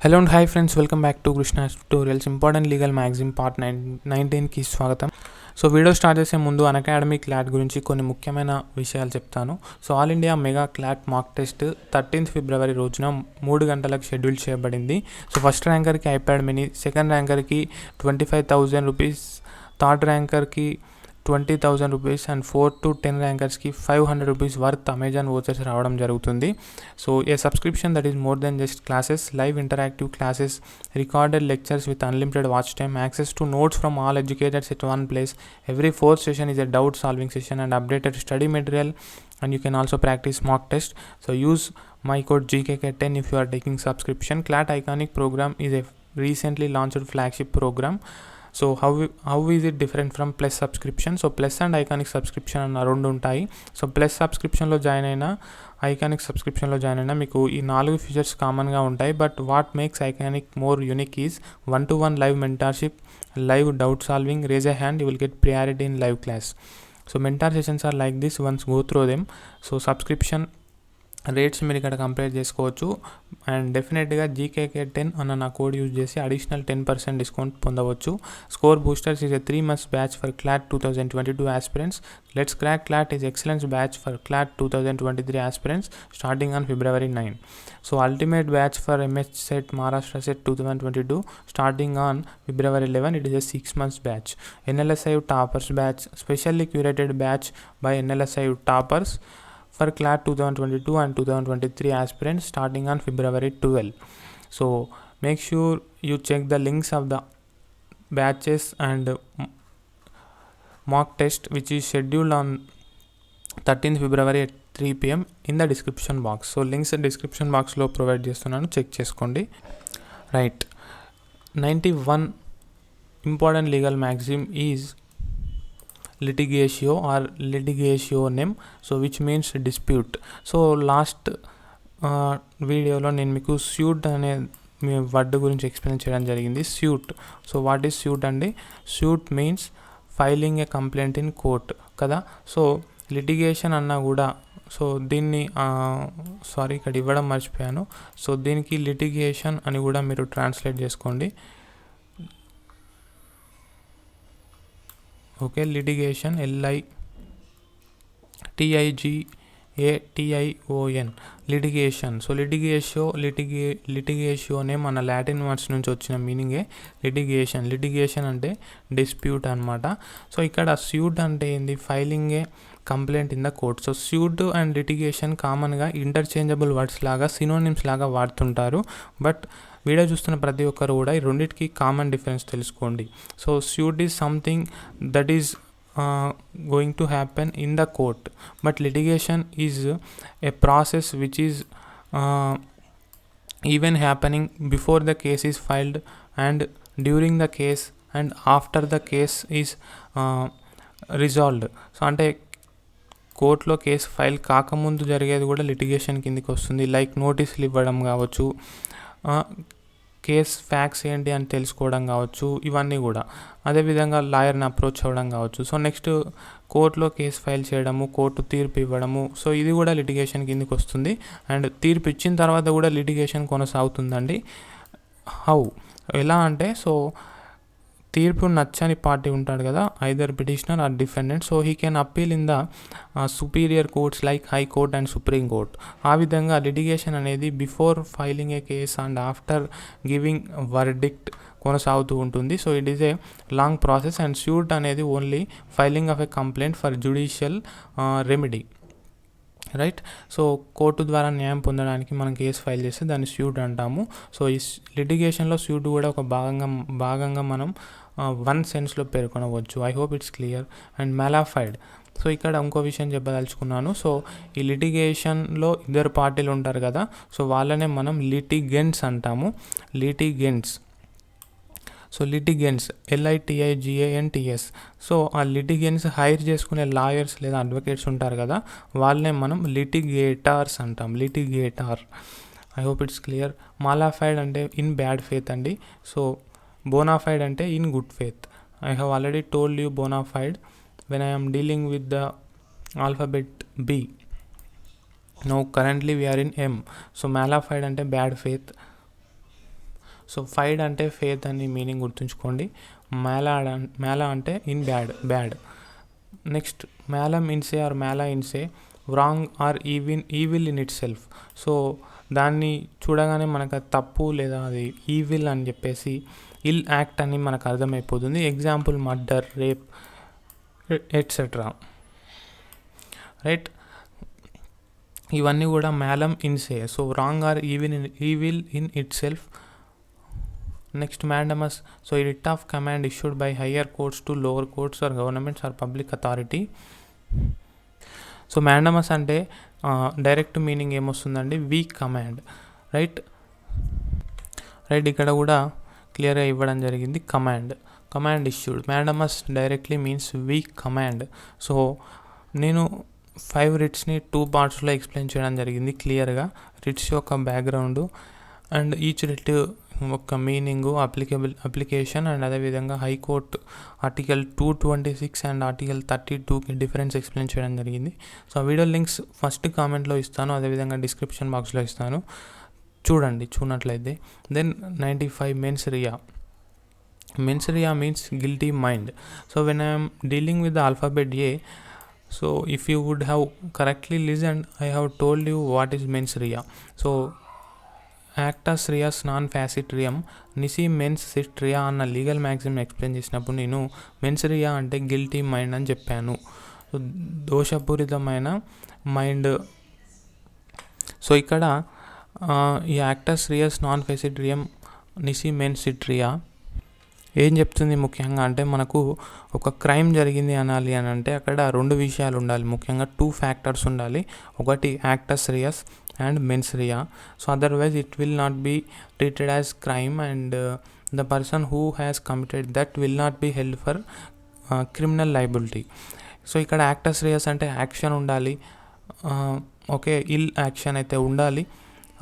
Hello and hi friends, welcome back to Krishna's tutorials. Important legal Maxim Part-19 కి స్వాగతం. So video start చేసే ముందు Unacademy clot గురించి కొన్ని ముఖ్యమైన విషయాలు చెప్తాను. So all India mega CLAT mock test 13th February రోజున 3 గంటలకు షెడ్యూల్ చేయబడింది. సో ఫస్ట్ ర్యాంకర్కి ఐప్యాడ్ మినీ, సెకండ్ ర్యాంకర్కి 25,000 రూపీస్, థర్డ్ ర్యాంకర్కి 20,000 రూపీస్ అండ్ 4 to 10 ర్యాంకర్స్కి 500 రూపీస్ వర్త్ అమెజాన్ వోచర్స్ రావడం జరుగుతుంది. So a subscription that is more than just classes, live interactive classes, recorded lectures with unlimited watch time, access to notes from all educators at one place. Every fourth session is a doubt solving session and updated study material, and you can also practice mock test. So use my code GKK10 if you are taking subscription. CLAT Iconic program is a recently launched flagship program. So how is it different from plus subscription? So plus and iconic subscription అన్న రెండు ఉంటాయి. So plus సబ్స్క్రిప్షన్లో join అయినా, iconic సబ్స్క్రిప్షన్లో join అయినా మీకు ఈ 4 features కామన్గా ఉంటాయి. But what makes iconic more unique is 1-to-1 live mentorship, live doubt solving, raise a hand, you will get priority in live class. So mentor sessions are like this, once go through them. So subscription rates మీరు ఇక్కడ compare చేసుకోవచ్చు. And డెఫినెట్గా GKK10 అన్న నా code use చేసి additional 10% discount పొందవచ్చు. Score boosters is a 3 months batch for CLAT 2022 aspirants. Let's Crack CLAT is excellence batch for CLAT 2023 aspirants starting on February 9. So ultimate batch for MS set Maharashtra set 2022 starting on February 11. It is a 6 months batch. NLSI toppers batch, specially curated batch by NLSI toppers for CLAT 2022 and 2023 aspirants starting on February 12. So make sure you check the links of the batches and mock test which is scheduled on 13th February at 3 PM in the description box. So links description box లో provide చేస్తున్నాను, check చేసుకోండి. Right, 91 important legal maxim is litigatio or litigationem, so which means dispute. So last వీడియోలో నేను మీకు suit అనే word గురించి explain చేయడం జరిగింది. Suit, so what is suit అండి? Suit means filing a complaint in court కదా. సో లిటిగేషన్ అన్నా కూడా, సో దీన్ని సారీ ఇక్కడ ఇవ్వడం మర్చిపోయాను. సో దీనికి లిటిగేషన్ అని కూడా మీరు ట్రాన్స్లేట్ చేసుకోండి. Okay, litigation LITIGATION litigation. So లిటిగేషోనే మన లాటిన్ వర్డ్స్ నుంచి వచ్చిన మీనింగే లిటిగేషన్. లిటిగేషన్ అంటే డిస్ప్యూట్ అనమాట. సో ఇక్కడ స్యూట్ అంటే ఏంది? Filing a complaint in the court. So suit and litigation కామన్గా ఇంటర్చేంజబుల్ వర్డ్స్ లాగా, సినోనిమ్స్ లాగా వాడుతుంటారు. బట్ వీడియో చూస్తున్న ప్రతి ఒక్కరు కూడా ఈ రెండింటికి కామన్ డిఫరెన్స్ తెలుసుకోండి. So suit is something that is going to happen in the court, but litigation is a process which is even happening before the case is filed and during the case and after the case is resolved. So అంటే కోర్టులో case file కాకముందు జరిగేది కూడా litigation కిందకి వస్తుంది. Like నోటీసులు ఇవ్వడం కావచ్చు, కేస్ ఫ్యాక్ట్స్ ఏంటి అని తెలుసుకోవడం కావచ్చు, ఇవన్నీ కూడా. అదేవిధంగా లాయర్ని అప్రోచ్ అవ్వడం కావచ్చు. సో నెక్స్ట్ కోర్టులో కేసు ఫైల్ చేయడము, కోర్టు తీర్పు ఇవ్వడము, సో ఇది కూడా లిటిగేషన్ కిందకి వస్తుంది. అండ్ తీర్పు ఇచ్చిన తర్వాత కూడా లిటిగేషన్ కొనసాగుతుందండి. హౌ, ఎలా అంటే, సో తీర్పు నచ్చని పార్టీ ఉంటాడు కదా, either petitioner or defendant. So he can appeal in the superior courts like high court and supreme court. ఆ విధంగా లిటిగేషన్ అనేది before filing a case and after giving verdict కొనసాగుతూ ఉంటుంది. So it is a long process. And suit అనేది only filing of a complaint for judicial remedy, right. So court ద్వారా న్యాయం పొందడానికి మనం కేసు ఫైల్ చేస్తే దాన్ని స్యూట్ అంటాము. సో ఈ లిటిగేషన్లో స్యూట్ కూడా ఒక భాగంగా మనం వన్ సెన్స్లో పేర్కొనవచ్చు. I hope it's clear. And malafide, so ఇక్కడ ఇంకో విషయం చెప్పదలుచుకున్నాను. సో ఈ లిటిగేషన్లో ఇద్దరు పార్టీలు ఉంటారు కదా, సో వాళ్ళనే మనం లిటిగెంట్స్ అంటాము. Litigants, so litigants LITIGANTS. So ఆ లిటిగెంట్స్ హైర్ చేసుకునే లాయర్స్ లేదా అడ్వకేట్స్ ఉంటారు కదా, వాళ్ళనే మనం లిటిగేటర్స్ అంటాం. Litigator. I hope it's clear. Malafide అంటే ఇన్ బ్యాడ్ ఫేత్ అండి. సో బోనాఫైడ్ అంటే in good faith. I have already told you bonafide when I am dealing with the alphabet B. Now currently we are in M. So malafide ante bad faith. So fide అంటే faith అని meaning గుర్తుంచుకోండి. Mala అంటే in bad. Next malum in se or mala in se wrong or evil in itself. So దాన్ని చూడగానే మనకు అది తప్పు లేదా అది ఈవిల్ అని చెప్పేసి ఇల్ యాక్ట్ అని మనకు అర్థమైపోతుంది. Example murder, rape etcetera, right. ఇవన్నీ కూడా malum in se. So wrong or evil in itself. Next mandamus. So a writ of command issued by higher courts to lower courts or governments or public authority. So mandamus అంటే direct meaning ఏమొస్తుందండి, we command, right. ఇక్కడ కూడా క్లియర్గా ఇవ్వడం జరిగింది. Command issued. mandamus directly means we command. So నేను 5 రిట్స్ని 2 పార్ట్స్లో explain చేయడం జరిగింది క్లియర్గా. రిట్స్ యొక్క బ్యాక్గ్రౌండ్ అండ్ ఈచ్ రిట్ ఒక మీనింగు, అప్లికేషన్ అండ్ అదేవిధంగా హైకోర్టు ఆర్టికల్ 226 అండ్ ఆర్టికల్ 32కి డిఫరెన్స్ ఎక్స్ప్లెయిన్ చేయడం జరిగింది. సో ఆ వీడియో లింక్స్ ఫస్ట్ కామెంట్లో ఇస్తాను, అదేవిధంగా డిస్క్రిప్షన్ బాక్స్లో ఇస్తాను, చూడనట్లయితే. Then 95 mens rea. Mens rea means guilty mind. So when I'm dealing with the alphabet A, so if you would have correctly listened, I have told you what is mens rea. So actus reus non facit reum nisi mens sit rea అన్న legal Maxim explain చేసినప్పుడు నేను men's Riya అంటే guilty mind అని చెప్పాను. So దోషపూరితమైన mind. So ఇక్కడ ఈ యాక్టస్ రియస్ non ఫెసిట్ రియం నిసి men's SIT Riya ఏం చెప్తుంది ముఖ్యంగా అంటే, మనకు ఒక క్రైమ్ జరిగింది అనాలి అని అంటే అక్కడ 2 విషయాలు ఉండాలి, ముఖ్యంగా 2 ఫ్యాక్టర్స్ ఉండాలి. ఒకటి actus reus and mens rea. So otherwise it will not be treated as crime and the person who has committed that will not be held for criminal liability. So ఇక్కడ యాక్టస్ రియస్ అంటే action ఉండాలి, okay, ఇల్ action అయితే ఉండాలి,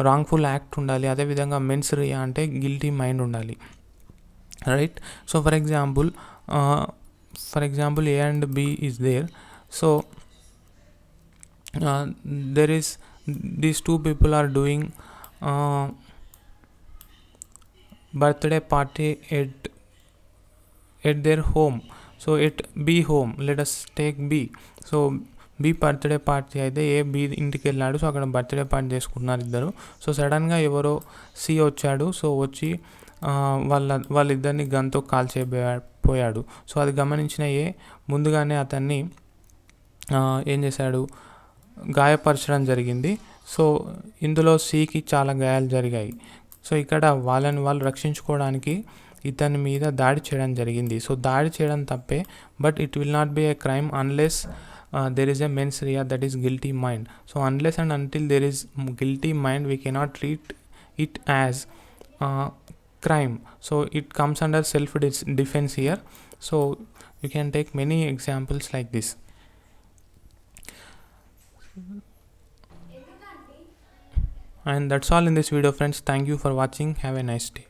wrongful act ఉండాలి. అదేవిధంగా men's Riya అంటే guilty mind ఉండాలి, right. So for example A and B is there. So there is these 2 people are doing birthday party at their home. So at B home, let us take B. So B birthday party అయితే A B ఇంటికి వెళ్ళాడు. So అక్కడ birthday party చేసుకుంటున్నారు ఇద్దరు. So సడన్గా ఎవరో C వచ్చాడు. So వచ్చి వాళ్ళిద్దరిని గన్తో కాల్చేపోయాడు. సో అది గమనించిన ఏ ముందుగానే అతన్ని ఏం చేశాడు, గాయపరచడం జరిగింది. సో ఇందులో సికి చాలా గాయాలు జరిగాయి. సో ఇక్కడ వాళ్ళు రక్షించుకోవడానికి ఇతని మీద దాడి చేయడం జరిగింది. సో దాడి చేయడం తప్పే, but it will not be A crime unless there is a mens rea, that is guilty mind. So unless and until there is guilty mind, we cannot treat it as crime. So it comes under self defense here. So you can take many examples like this. And that's all in this video, friends. Thank you for watching. Have a nice day.